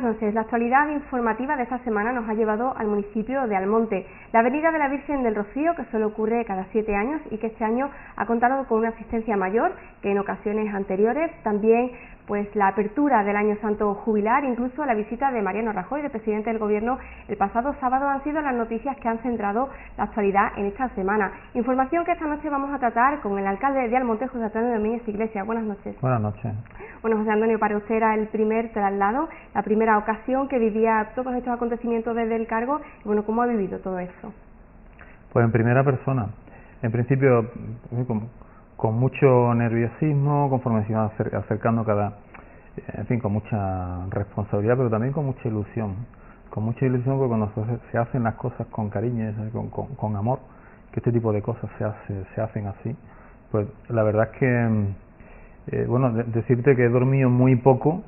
Buenas noches. La actualidad informativa de esta semana nos ha llevado al municipio de Almonte. La Avenida de la Virgen del Rocío, que solo ocurre cada 7 años y que este año ha contado con una asistencia mayor que en ocasiones anteriores. También la apertura del Año Santo Jubilar, incluso la visita de Mariano Rajoy, del presidente del Gobierno, el pasado sábado, han sido las noticias que han centrado la actualidad en esta semana. Información que esta noche vamos a tratar con el alcalde de Almonte, José Antonio Domínguez Iglesias. Buenas noches. Buenas noches. Bueno, José Antonio, para usted era el primer traslado, la primera ocasión que vivía todos estos acontecimientos desde el cargo. Y bueno, ¿cómo ha vivido todo esto? Pues en primera persona. En principio, con mucho nerviosismo, conforme se iba acercando con mucha responsabilidad, pero también con mucha ilusión. Con mucha ilusión, porque cuando se hacen las cosas con cariño, con amor, que este tipo de cosas se hacen así, pues la verdad es que, decirte que he dormido muy poco,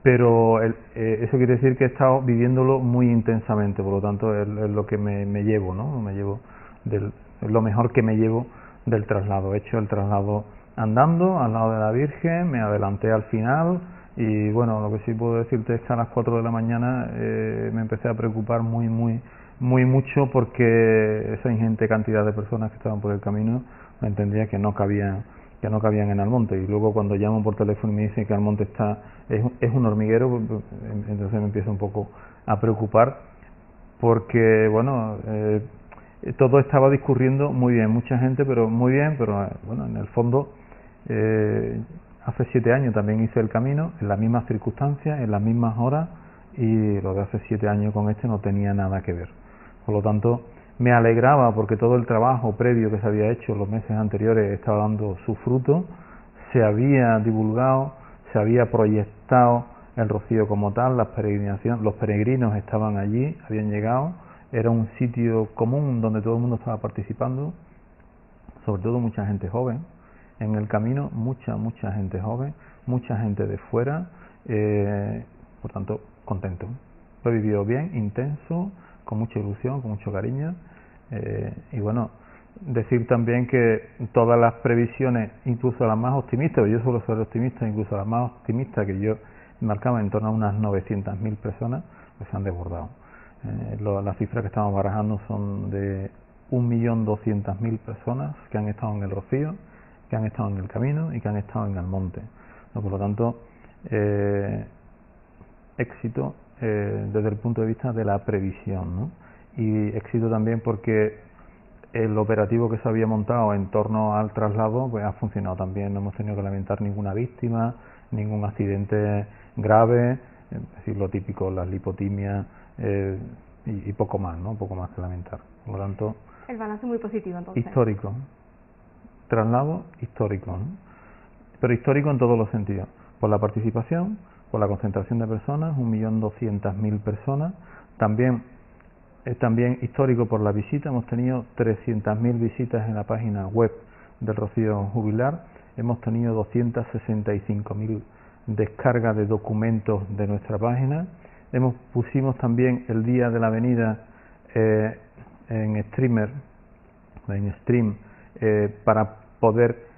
pero eso quiere decir que he estado viviéndolo muy intensamente, por lo tanto es lo que me llevo, ¿no? Lo mejor que me llevo del traslado. He hecho el traslado andando al lado de la Virgen, me adelanté al final y bueno, lo que sí puedo decirte es que a las 4 de la mañana me empecé a preocupar muy mucho, porque esa ingente cantidad de personas que estaban por el camino me entendía que no cabían en Almonte. Y luego cuando llamo por teléfono y me dicen que Almonte es un hormiguero, entonces me empiezo un poco a preocupar, porque bueno, todo estaba discurriendo muy bien, mucha gente, pero muy bien, pero bueno, en el fondo hace 7 años también hice el camino en las mismas circunstancias, en las mismas horas, y lo de hace 7 años con este no tenía nada que ver. Por lo tanto, me alegraba porque todo el trabajo previo que se había hecho los meses anteriores estaba dando su fruto, se había divulgado, se había proyectado el Rocío como tal, las peregrinaciones, los peregrinos estaban allí, habían llegado, era un sitio común donde todo el mundo estaba participando, sobre todo mucha gente joven, en el camino mucha gente joven, mucha gente de fuera, por tanto contento. Lo he vivido bien, intenso, con mucha ilusión, con mucho cariño, y bueno, decir también que todas las previsiones, incluso las más optimistas, yo suelo ser optimista, incluso las más optimistas que yo marcaba en torno a unas 900.000 personas, pues se han desbordado. Las cifras que estamos barajando son de 1.200.000 personas que han estado en el Rocío, que han estado en el camino y que han estado en Almonte. Por lo tanto, éxito desde el punto de vista de la previsión, ¿no? Y éxito también porque el operativo que se había montado en torno al traslado pues ha funcionado también. No hemos tenido que lamentar ninguna víctima, ningún accidente grave, es decir, lo típico, las lipotimias y poco más, ¿no? Poco más que lamentar. Por lo tanto, el balance muy positivo, entonces. Histórico, traslado histórico, ¿no? Pero histórico en todos los sentidos, por la participación, por la concentración de personas, 1.200.000 personas, también histórico por la visita. Hemos tenido 300.000 visitas en la página web del Rocío Jubilar, hemos tenido 265.000 descargas de documentos de nuestra página, pusimos también el día de la avenida en stream para poder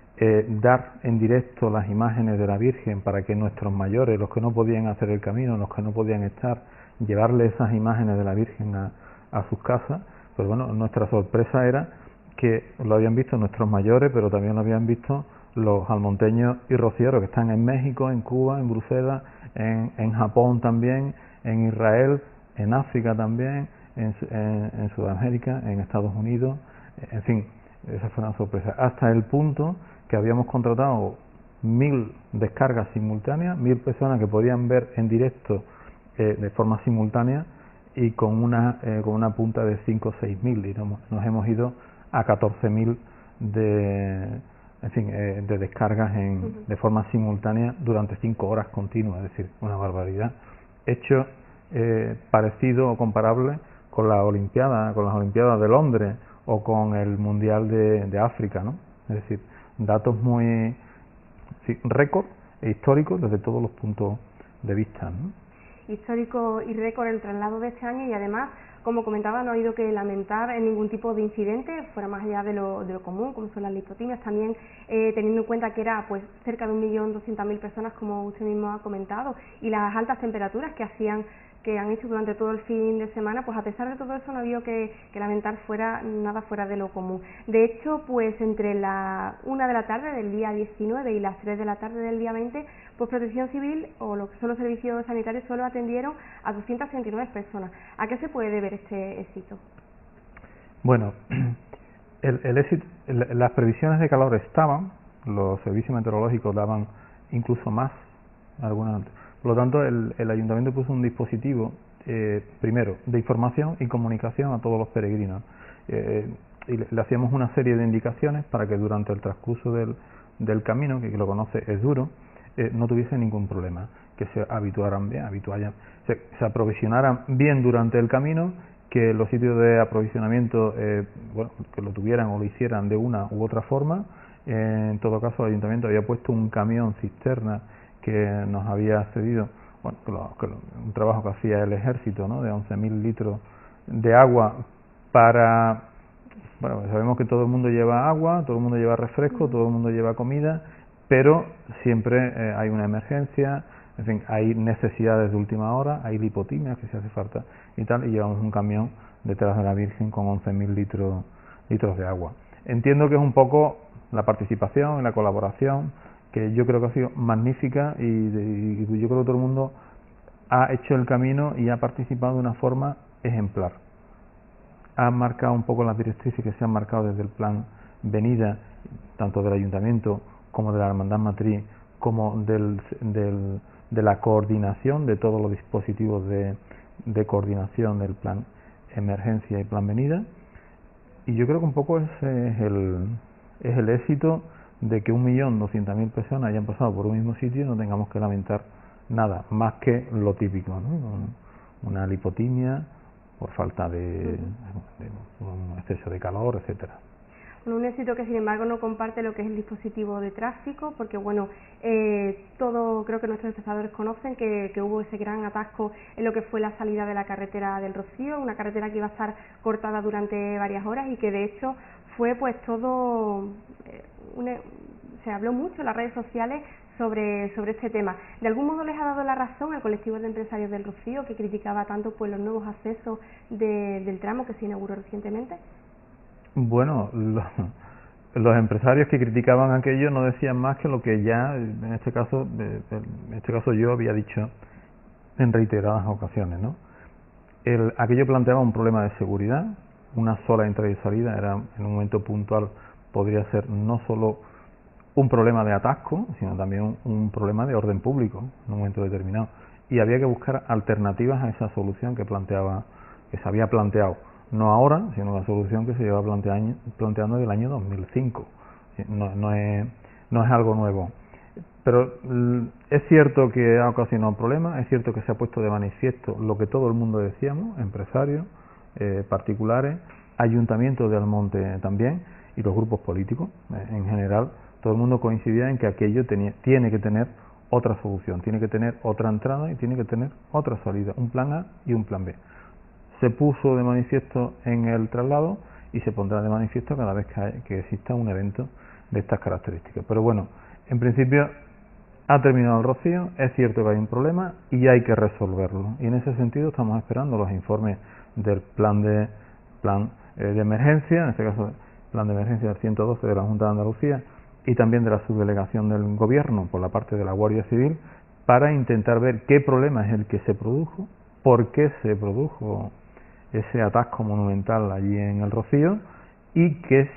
dar en directo las imágenes de la Virgen, para que nuestros mayores, los que no podían hacer el camino, los que no podían estar, llevarle esas imágenes de la Virgen a sus casas. Pues bueno, nuestra sorpresa era que lo habían visto nuestros mayores, pero también lo habían visto los almonteños y rocieros que están en México, en Cuba, en Bruselas, en Japón también, en Israel, en África también, en Sudamérica, en Estados Unidos, en fin, esa fue una sorpresa. Hasta el punto que habíamos contratado 1.000 descargas simultáneas, 1.000 personas que podían ver en directo de forma simultánea, y con una punta de 5 o 6.000, y nos hemos ido a 14.000 de descargas de forma simultánea durante 5 horas continuas, es decir, una barbaridad. Hecho parecido o comparable con las Olimpiadas de Londres o con el Mundial de África, ¿no? Es decir, datos muy récord e históricos desde todos los puntos de vista, ¿no? Histórico y récord el traslado de este año, y además como comentaba, no ha habido que lamentar ningún tipo de incidente fuera más allá de lo común, como son las lipotimias, también teniendo en cuenta que era pues cerca de 1.200.000 personas, como usted mismo ha comentado, y las altas temperaturas que han hecho durante todo el fin de semana, pues a pesar de todo eso no ha habido que lamentar nada fuera de lo común. De hecho, pues entre la 1 de la tarde del día 19 y las 3 de la tarde del día 20, pues Protección Civil o lo que son los servicios sanitarios solo atendieron a 239 personas. ¿A qué se puede deber este éxito? Bueno, el éxito, las previsiones de calor estaban, los servicios meteorológicos daban incluso más, algunas. Por lo tanto, el ayuntamiento puso un dispositivo, primero, de información y comunicación a todos los peregrinos. Y le hacíamos una serie de indicaciones para que durante el transcurso del camino, que lo conoce es duro, no tuviesen ningún problema, que se habituaran bien, se aprovisionaran bien durante el camino, que los sitios de aprovisionamiento que lo tuvieran o lo hicieran de una u otra forma. En todo caso, el ayuntamiento había puesto un camión cisterna que nos había cedido, un trabajo que hacía el ejército, ¿no?, de 11.000 litros de agua para, sabemos que todo el mundo lleva agua, todo el mundo lleva refresco, todo el mundo lleva comida, pero siempre hay una emergencia, en fin, hay necesidades de última hora, hay lipotimias que se hace falta y tal, y llevamos un camión detrás de la Virgen con 11.000 litros de agua. Entiendo que es un poco la participación y la colaboración, que yo creo que ha sido magnífica, y yo creo que todo el mundo ha hecho el camino y ha participado de una forma ejemplar. Ha marcado un poco las directrices que se han marcado desde el plan Venida, tanto del ayuntamiento como de la Hermandad Matriz, como de la coordinación de todos los dispositivos de coordinación del plan Emergencia y plan Venida, y yo creo que un poco ese es el éxito de que 1.200.000 personas hayan pasado por un mismo sitio y no tengamos que lamentar nada, más que lo típico, ¿no? Una lipotimia por falta de un exceso de calor, etcétera. Bueno, un éxito que sin embargo no comparte lo que es el dispositivo de tráfico, porque bueno, creo que nuestros espectadores conocen que hubo ese gran atasco en lo que fue la salida de la carretera del Rocío, una carretera que iba a estar cortada durante varias horas y que de hecho fue pues todo, se habló mucho en las redes sociales sobre este tema. ¿De algún modo les ha dado la razón al colectivo de empresarios del Rocío, que criticaba tanto pues los nuevos accesos del tramo que se inauguró recientemente? Bueno, los empresarios que criticaban aquello no decían más que lo que ya, en este caso yo había dicho en reiteradas ocasiones, ¿no? Aquello planteaba un problema de seguridad, una sola entrada y salida, era en un momento puntual, podría ser no solo un problema de atasco, sino también un problema de orden público en un momento determinado, y había que buscar alternativas a esa solución que se había planteado, no ahora, sino la solución que se lleva planteando desde el año 2005. No es algo nuevo. Pero es cierto que ha ocasionado problemas, es cierto que se ha puesto de manifiesto lo que todo el mundo decíamos, empresarios, particulares, ayuntamientos de Almonte también, y los grupos políticos en general. Todo el mundo coincidía en que aquello tiene que tener otra solución, tiene que tener otra entrada y tiene que tener otra salida, un plan A y un plan B. Se puso de manifiesto en el traslado y se pondrá de manifiesto cada vez que exista un evento de estas características. Pero bueno, en principio ha terminado el Rocío, es cierto que hay un problema y hay que resolverlo. Y en ese sentido estamos esperando los informes del plan de emergencia, en este caso el plan de emergencia del 112 de la Junta de Andalucía, y también de la subdelegación del Gobierno por la parte de la Guardia Civil, para intentar ver qué problema es el que se produjo, por qué se produjo ese atasco monumental allí en el Rocío y qué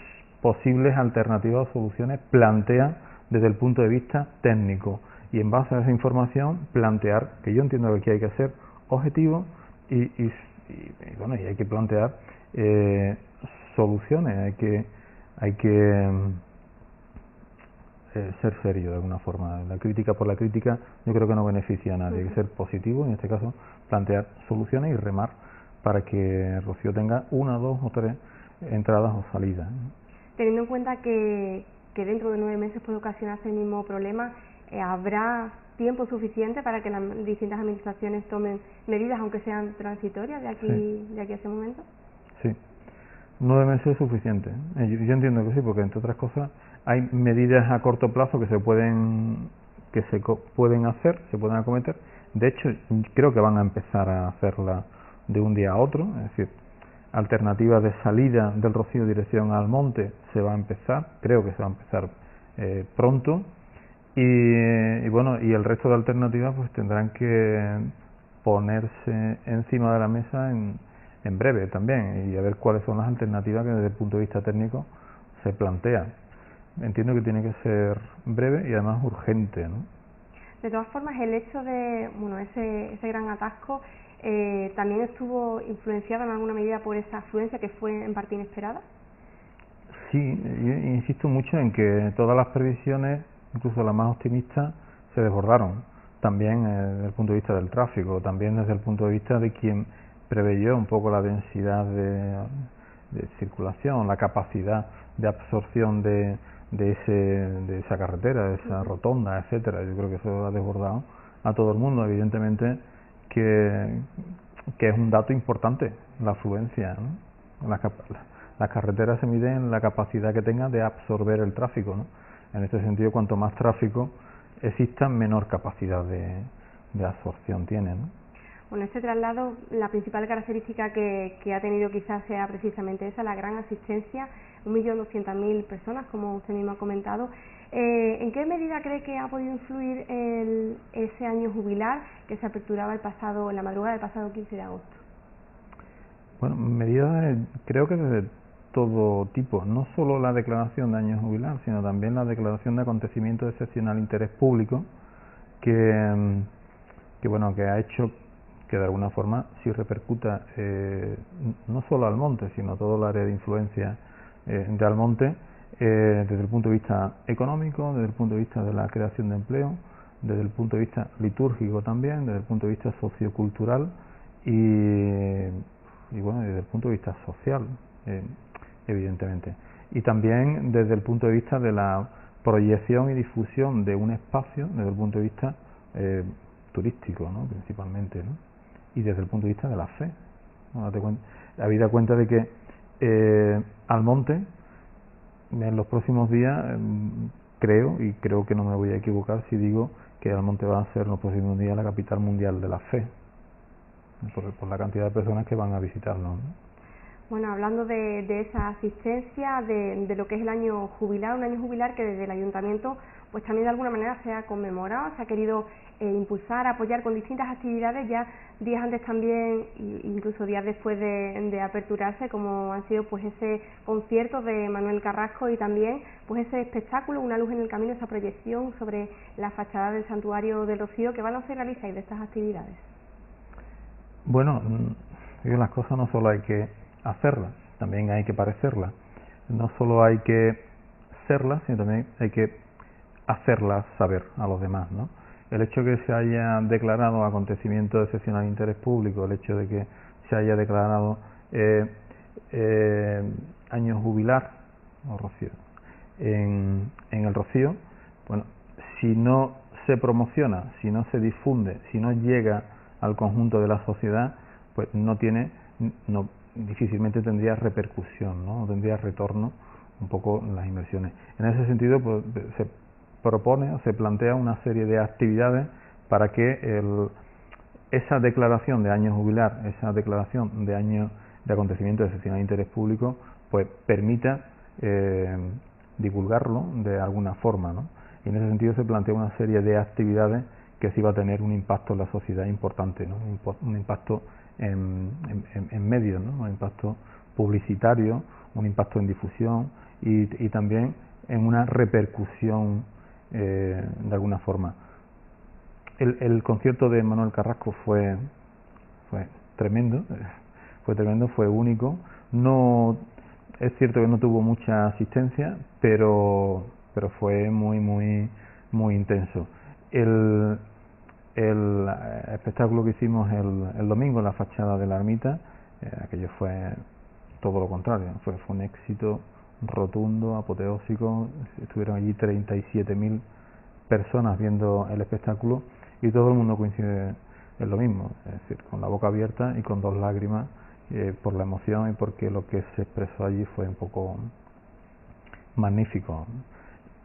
posibles alternativas o soluciones plantean desde el punto de vista técnico, y en base a esa información plantear, que yo entiendo que aquí hay que ser objetivo y hay que plantear soluciones, hay que ser serio de alguna forma. La crítica por la crítica yo creo que no beneficia a nadie. Hay que ser positivo, en este caso plantear soluciones y remar para que Rocío tenga 1, 2 o 3 entradas o salidas. Teniendo en cuenta que dentro de 9 meses puede ocasionarse el mismo problema, ¿habrá tiempo suficiente para que las distintas administraciones tomen medidas, aunque sean transitorias, de aquí a ese momento? Sí, 9 meses es suficiente. Yo entiendo que sí, porque entre otras cosas hay medidas a corto plazo que se pueden hacer, se pueden acometer. De hecho, creo que van a empezar a hacerla de un día a otro, es decir, alternativas de salida del Rocío dirección al monte se va a empezar, creo que se va a empezar pronto, y bueno, y el resto de alternativas pues tendrán que ponerse encima de la mesa en breve también, y a ver cuáles son las alternativas que desde el punto de vista técnico se plantean. Entiendo que tiene que ser breve y además urgente, ¿no? De todas formas, el hecho de, bueno, ese gran atasco también estuvo influenciado en alguna medida por esa afluencia que fue en parte inesperada. Sí, yo insisto mucho en que todas las previsiones, incluso las más optimistas, se desbordaron. También desde el punto de vista del tráfico, también desde el punto de vista de quien preveyó un poco la densidad de circulación, la capacidad de absorción de esa carretera, de esa rotonda, etcétera. Yo creo que eso ha desbordado a todo el mundo, evidentemente que es un dato importante la afluencia, ¿no? Las carreteras se miden en la capacidad que tengan de absorber el tráfico, ¿no? En este sentido, cuanto más tráfico exista, menor capacidad de absorción tiene, ¿no? Bueno, este traslado, la principal característica que ha tenido quizás sea precisamente esa, la gran asistencia, 1.200.000 personas, como usted mismo ha comentado. ¿En qué medida cree que ha podido influir ese año jubilar que se aperturaba en la madrugada del pasado 15 de agosto? Bueno, medidas creo que desde todo tipo, no solo la declaración de año jubilar, sino también la declaración de acontecimiento de excepcional interés público, que bueno, que ha hecho que de alguna forma sí repercuta no solo Almonte, sino todo el área de influencia de Almonte, desde el punto de vista económico, desde el punto de vista de la creación de empleo, desde el punto de vista litúrgico también, desde el punto de vista sociocultural y bueno, desde el punto de vista social, evidentemente. Y también desde el punto de vista de la proyección y difusión de un espacio, desde el punto de vista turístico, ¿no? Principalmente, ¿no? Y desde el punto de vista de la fe, ¿no? Habida cuenta de que Almonte en los próximos días creo que no me voy a equivocar si digo que Almonte va a ser en los próximos días la capital mundial de la fe, por la cantidad de personas que van a visitarnos, ¿no? Bueno, hablando de esa asistencia, de lo que es el año jubilar, un año jubilar que desde el ayuntamiento pues también de alguna manera se ha conmemorado, se ha querido impulsar, apoyar con distintas actividades ya días antes también, incluso días después de aperturarse, como han sido pues ese concierto de Manuel Carrasco y también pues ese espectáculo, Una luz en el camino, esa proyección sobre la fachada del Santuario del Rocío. ¿Qué balance realizáis de estas actividades? Bueno, las cosas no solo hay que hacerlas, también hay que parecerlas. No solo hay que serlas, sino también hay que hacerlas saber a los demás, ¿no? El hecho de que se haya declarado acontecimiento de excepcional interés público, el hecho de que se haya declarado año jubilar o Rocío en el Rocío, bueno, si no se promociona, si no se difunde, si no llega al conjunto de la sociedad, pues difícilmente tendría repercusión, no tendría retorno un poco en las inversiones. En ese sentido, pues, se propone o se plantea una serie de actividades para que esa declaración de año jubilar, esa declaración de año de acontecimiento de excepcional interés público, pues permita divulgarlo de alguna forma, ¿no? Y en ese sentido se plantea una serie de actividades que sí va a tener un impacto en la sociedad importante, ¿no? Un impacto en medios, ¿no? Un impacto publicitario, un impacto en difusión y también en una repercusión de alguna forma. El concierto de Manuel Carrasco fue tremendo, fue único. No es cierto que no tuvo mucha asistencia, pero fue muy intenso. El espectáculo que hicimos el domingo en la fachada de la ermita, aquello fue todo lo contrario, fue un éxito rotundo, apoteósico. Estuvieron allí 37.000 personas viendo el espectáculo y todo el mundo coincide en lo mismo, es decir, con la boca abierta y con 2 lágrimas por la emoción y porque lo que se expresó allí fue un poco magnífico.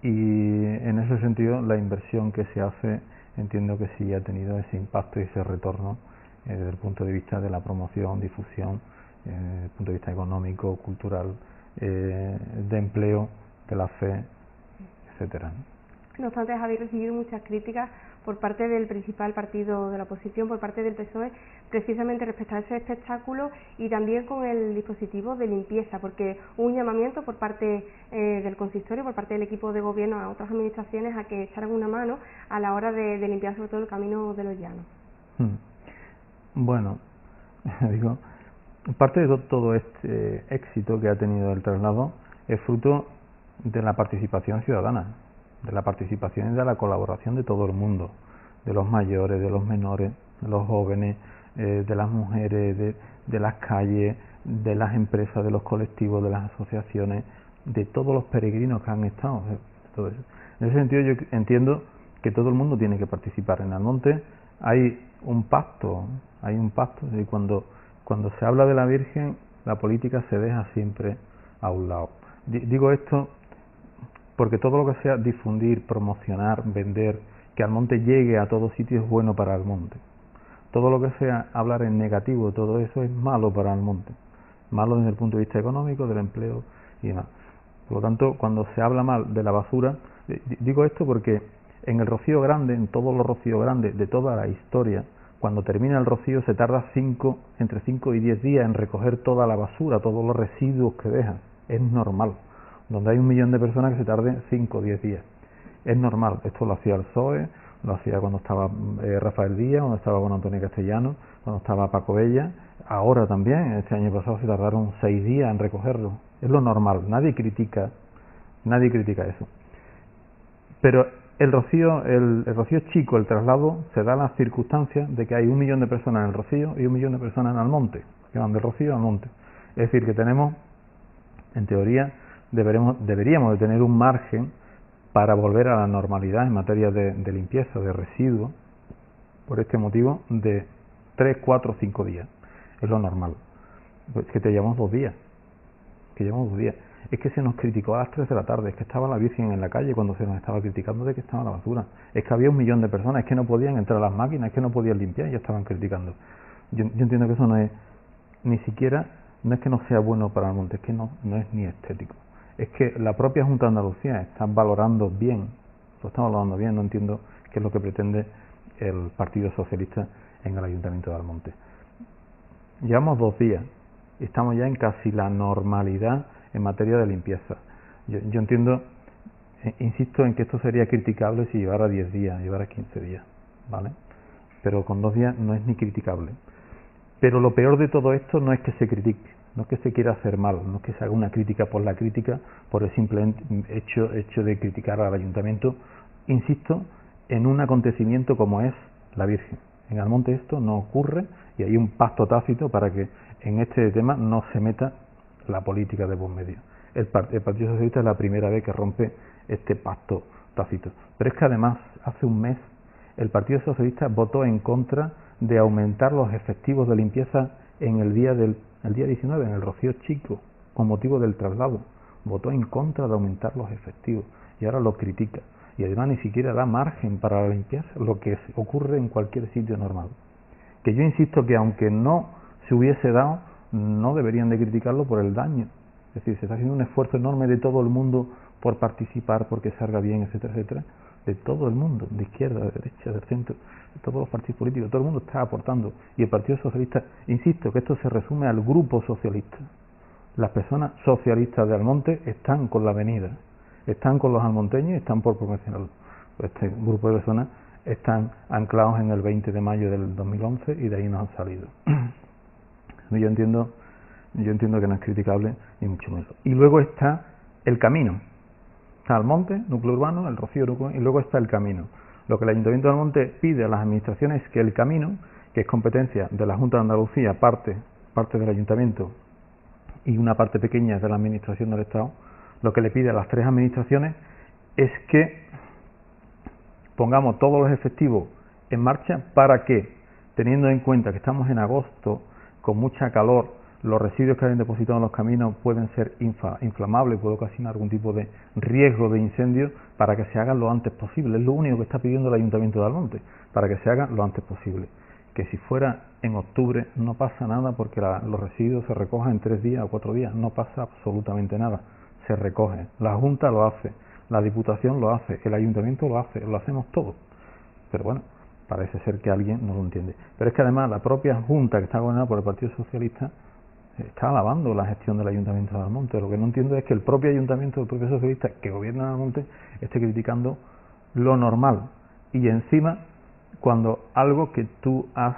Y en ese sentido la inversión que se hace entiendo que sí ha tenido ese impacto y ese retorno desde el punto de vista de la promoción, difusión, desde el punto de vista económico, cultural, de empleo, de la fe, etcétera. No obstante, habéis recibido muchas críticas por parte del principal partido de la oposición, por parte del PSOE, precisamente respecto a ese espectáculo y también con el dispositivo de limpieza, porque hubo un llamamiento por parte del consistorio, por parte del equipo de gobierno a otras administraciones a que echaran una mano a la hora de limpiar sobre todo el camino de los llanos. Bueno, digo, parte de todo este éxito que ha tenido el traslado es fruto de la participación ciudadana, de la participación y de la colaboración de todo el mundo, de los mayores, de los menores, de los jóvenes, de las mujeres, de las calles, de las empresas, de los colectivos, de las asociaciones, de todos los peregrinos que han estado. Todo eso. En ese sentido yo entiendo que todo el mundo tiene que participar. En Almonte hay un pacto de cuando se habla de la Virgen, la política se deja siempre a un lado. Digo esto porque todo lo que sea difundir, promocionar, vender, que Almonte llegue a todos sitios es bueno para Almonte. Todo lo que sea hablar en negativo, todo eso es malo para Almonte. Malo desde el punto de vista económico, del empleo y demás. Por lo tanto, cuando se habla mal de la basura, digo esto porque en el Rocío Grande, en todos los Rocíos Grandes de toda la historia, cuando termina el rocío se tarda entre 5 y 10 días en recoger toda la basura, todos los residuos que dejan. Es normal. Donde hay 1 millón de personas que se tarden 5 o 10 días. Es normal. Esto lo hacía el PSOE, lo hacía cuando estaba Rafael Díaz, cuando estaba Juan Antonio Castellano, cuando estaba Paco Bella. Ahora también, este año pasado se tardaron 6 días en recogerlo. Es lo normal. Nadie critica eso. Pero el rocío chico, el traslado, se da las circunstancias de que hay 1 millón de personas en el Rocío y 1 millón de personas en Almonte, que van del Rocío a Almonte. Es decir, que tenemos, en teoría, deberíamos de tener un margen para volver a la normalidad en materia de limpieza, de residuos, por este motivo, de 3, 4, 5 días. Es lo normal. Pues que te llevamos 2 días. Es que se nos criticó a las 3 de la tarde, es que estaba la Virgen en la calle cuando se nos estaba criticando de que estaba la basura. Es que había 1 millón de personas, es que no podían entrar a las máquinas, es que no podían limpiar y ya estaban criticando. Yo entiendo que eso no es, ni siquiera, no es que no sea bueno para el monte, es que no es ni estético. Es que la propia Junta de Andalucía está valorando bien, no entiendo qué es lo que pretende el Partido Socialista en el Ayuntamiento de Almonte. Llevamos 2 días, estamos ya en casi la normalidad en materia de limpieza. Yo entiendo, insisto en que esto sería criticable si llevara 10 días, llevara 15 días, ¿vale? Pero con 2 días no es ni criticable. Pero lo peor de todo esto no es que se critique, no es que se quiera hacer mal, no es que se haga una crítica por la crítica, por el simple hecho de criticar al ayuntamiento, insisto, en un acontecimiento como es la Virgen. En Almonte esto no ocurre y hay un pacto tácito para que en este tema no se meta la política de por medio. El Partido Socialista es la primera vez que rompe este pacto tácito. Pero es que además, hace un mes, el Partido Socialista votó en contra de aumentar los efectivos de limpieza en el día 19, en el Rocío Chico, con motivo del traslado. Votó en contra de aumentar los efectivos y ahora lo critica. Y además ni siquiera da margen para la limpieza, lo que ocurre en cualquier sitio normal. Que yo insisto que aunque no se hubiese dado, no deberían de criticarlo por el daño. Es decir, se está haciendo un esfuerzo enorme de todo el mundo por participar, porque salga bien, etcétera, etcétera. De todo el mundo, de izquierda, de derecha, del centro, de todos los partidos políticos, todo el mundo está aportando. Y el Partido Socialista, insisto, que esto se resume al grupo socialista. Las personas socialistas de Almonte están con la avenida, están con los almonteños y están por promocionarlo. Este grupo de personas están anclados en el 20 de mayo del 2011 y de ahí no han salido. Yo entiendo que no es criticable, ni mucho menos. Y luego está el camino. Está Almonte, núcleo urbano, el Rocío, y luego está el camino. Lo que el Ayuntamiento de Almonte pide a las administraciones es que el camino, que es competencia de la Junta de Andalucía, parte del Ayuntamiento y una parte pequeña de la Administración del Estado, lo que le pide a las 3 administraciones es que pongamos todos los efectivos en marcha para que, teniendo en cuenta que estamos en agosto, con mucha calor, los residuos que hayan depositado en los caminos pueden ser inflamables, puede ocasionar algún tipo de riesgo de incendio, para que se hagan lo antes posible. Es lo único que está pidiendo el Ayuntamiento de Almonte, para que se hagan lo antes posible. Que si fuera en octubre no pasa nada, porque los residuos se recogen en 3 días o 4 días, no pasa absolutamente nada, se recoge. La Junta lo hace, la Diputación lo hace, el Ayuntamiento lo hace, lo hacemos todos. Pero bueno, parece ser que alguien no lo entiende. Pero es que además la propia Junta, que está gobernada por el Partido Socialista, está alabando la gestión del Ayuntamiento de Almonte. Lo que no entiendo es que el propio Ayuntamiento, el propio socialista que gobierna en Almonte, esté criticando lo normal. Y encima, cuando algo que tú has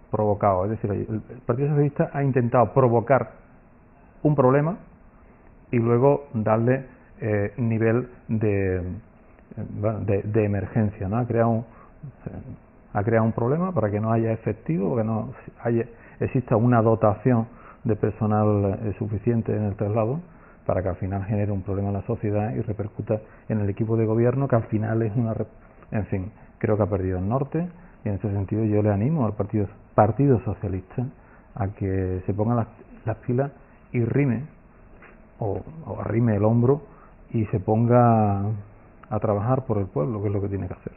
provocado, es decir, el Partido Socialista ha intentado provocar un problema y luego darle nivel de emergencia, ¿no? Ha creado un problema para que no haya efectivo, que no exista una dotación de personal suficiente en el traslado, para que al final genere un problema en la sociedad y repercuta en el equipo de gobierno, que al final es en fin, creo que ha perdido el norte. Y en ese sentido yo le animo al Partido Socialista a que se ponga las pilas y rime o arrime el hombro y se ponga a trabajar por el pueblo, que es lo que tiene que hacer.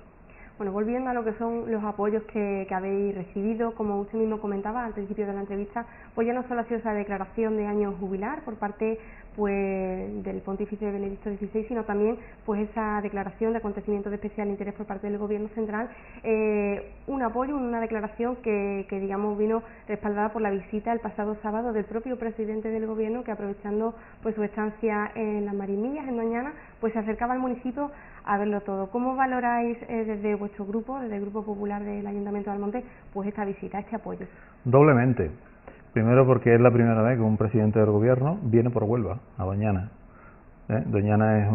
Bueno, volviendo a lo que son los apoyos que habéis recibido, como usted mismo comentaba al principio de la entrevista, pues ya no solo ha sido esa declaración de año jubilar por parte pues del Pontífice Benedicto XVI, sino también pues esa declaración de acontecimiento de especial interés por parte del Gobierno Central, un apoyo, una declaración que digamos vino respaldada por la visita el pasado sábado del propio presidente del Gobierno, que aprovechando pues su estancia en las Marismillas, en Doñana, pues se acercaba al municipio a verlo todo. ¿Cómo valoráis desde vuestro grupo, desde el Grupo Popular del Ayuntamiento de Almonte, pues esta visita, este apoyo? Doblemente. Primero porque es la primera vez que un presidente del gobierno viene por Huelva, a Doñana. Doñana es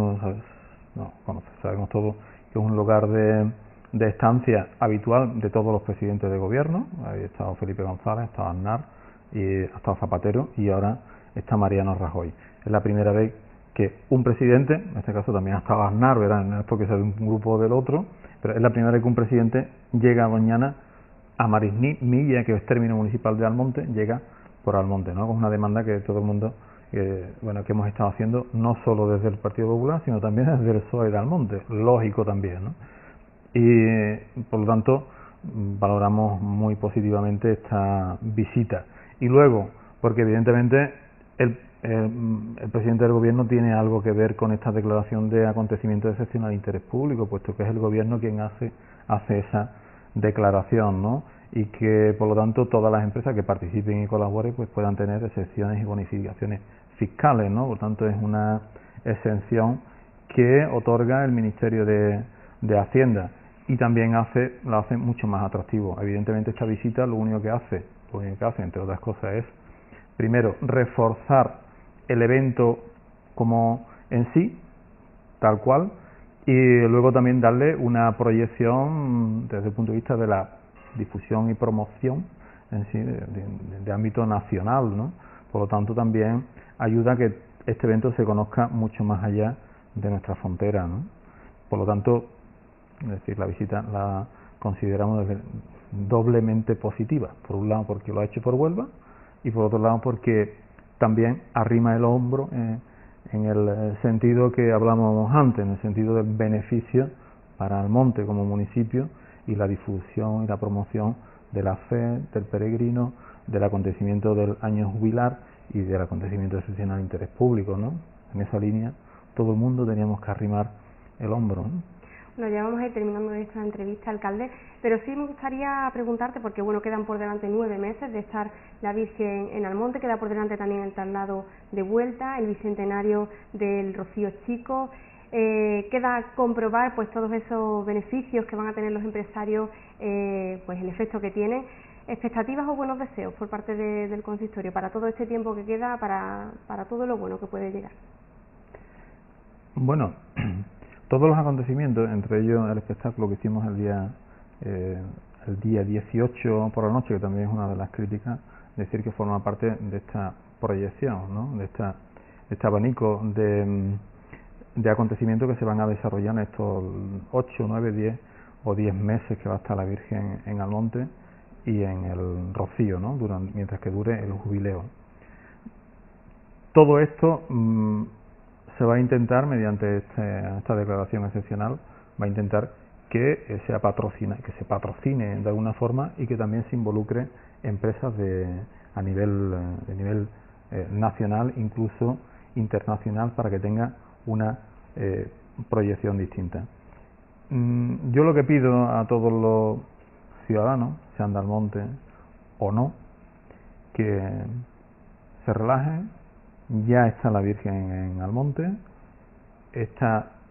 sabemos todos que es un lugar de estancia habitual de todos los presidentes de gobierno. Ahí ha estado Felipe González, ha estado Aznar, y ha estado Zapatero, y ahora está Mariano Rajoy. Es la primera vez que un presidente, en este caso también ha estado Aznar, ¿verdad? No es porque sea de un grupo o del otro, pero es la primera vez que un presidente llega a Doñana, a Marismilla, que es término municipal de Almonte, llega por Almonte, ¿no? Es una demanda que todo el mundo, que hemos estado haciendo, no solo desde el Partido Popular, sino también desde el PSOE de Almonte, lógico también, ¿no? Y por lo tanto valoramos muy positivamente esta visita. Y luego, porque evidentemente el presidente del gobierno tiene algo que ver con esta declaración de acontecimiento de excepcional interés público, puesto que es el gobierno quien hace esa declaración, ¿no? Y que por lo tanto todas las empresas que participen y colaboren pues puedan tener excepciones y bonificaciones fiscales, ¿no? Por tanto es una exención que otorga el Ministerio de Hacienda, y también lo hace mucho más atractivo. Evidentemente esta visita lo único que hace entre otras cosas es, primero, reforzar el evento como en sí, tal cual, y luego también darle una proyección desde el punto de vista de la difusión y promoción en sí, de ámbito nacional, ¿no? Por lo tanto también ayuda a que este evento se conozca mucho más allá de nuestra frontera, ¿no? Por lo tanto, es decir, la visita la consideramos doblemente positiva. Por un lado porque lo ha hecho por Huelva, y por otro lado porque también arrima el hombro en el sentido que hablábamos antes, en el sentido del beneficio para Almonte como municipio, y la difusión y la promoción de la fe, del peregrino, del acontecimiento del año jubilar y del acontecimiento de excepcional interés público, ¿no? En esa línea todo el mundo teníamos que arrimar el hombro, ¿no? Bueno, ya vamos a ir terminando esta entrevista, alcalde, pero sí me gustaría preguntarte, porque bueno, quedan por delante 9 meses de estar la Virgen en Almonte, queda por delante también el traslado de vuelta, el bicentenario del Rocío Chico, queda comprobar pues todos esos beneficios que van a tener los empresarios, pues el efecto que tienen. ¿Expectativas o buenos deseos por parte del consistorio para todo este tiempo que queda, para todo lo bueno que puede llegar? Bueno, todos los acontecimientos, entre ellos el espectáculo que hicimos el día 18 por la noche, que también es una de las críticas, decir que forma parte de esta proyección, ¿no? de este abanico de acontecimientos que se van a desarrollar en estos 8, 9, 10 o 10 meses que va a estar la Virgen en Almonte y en el Rocío, ¿no? Mientras que dure el jubileo. Todo esto se va a intentar, mediante esta declaración excepcional, va a intentar que se patrocine de alguna forma y que también se involucre empresas a nivel nacional, incluso internacional, para que tenga una proyección distinta. Yo lo que pido a todos los ciudadanos, sean de Almonte o no, que se relajen. Ya está la Virgen en Almonte,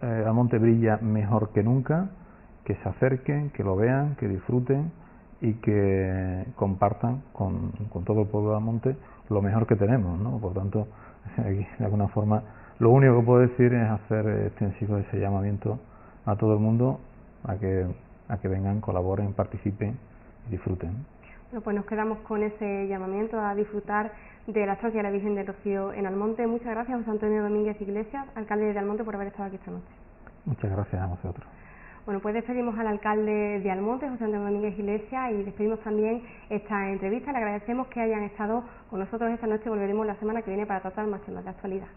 Almonte brilla mejor que nunca, que se acerquen, que lo vean, que disfruten y que compartan con todo el pueblo de Almonte lo mejor que tenemos, ¿no? Por tanto, aquí, de alguna forma, lo único que puedo decir es hacer extensivo ese llamamiento a todo el mundo a que vengan, colaboren, participen y disfruten. Bueno, pues nos quedamos con ese llamamiento a disfrutar de la estancia de la Virgen del Rocío en Almonte. Muchas gracias, José Antonio Domínguez Iglesias, alcalde de Almonte, por haber estado aquí esta noche. Muchas gracias a vosotros. Bueno, pues despedimos al alcalde de Almonte, José Antonio Domínguez Iglesias, y despedimos también esta entrevista. Le agradecemos que hayan estado con nosotros esta noche. Volveremos la semana que viene para tratar más temas de actualidad.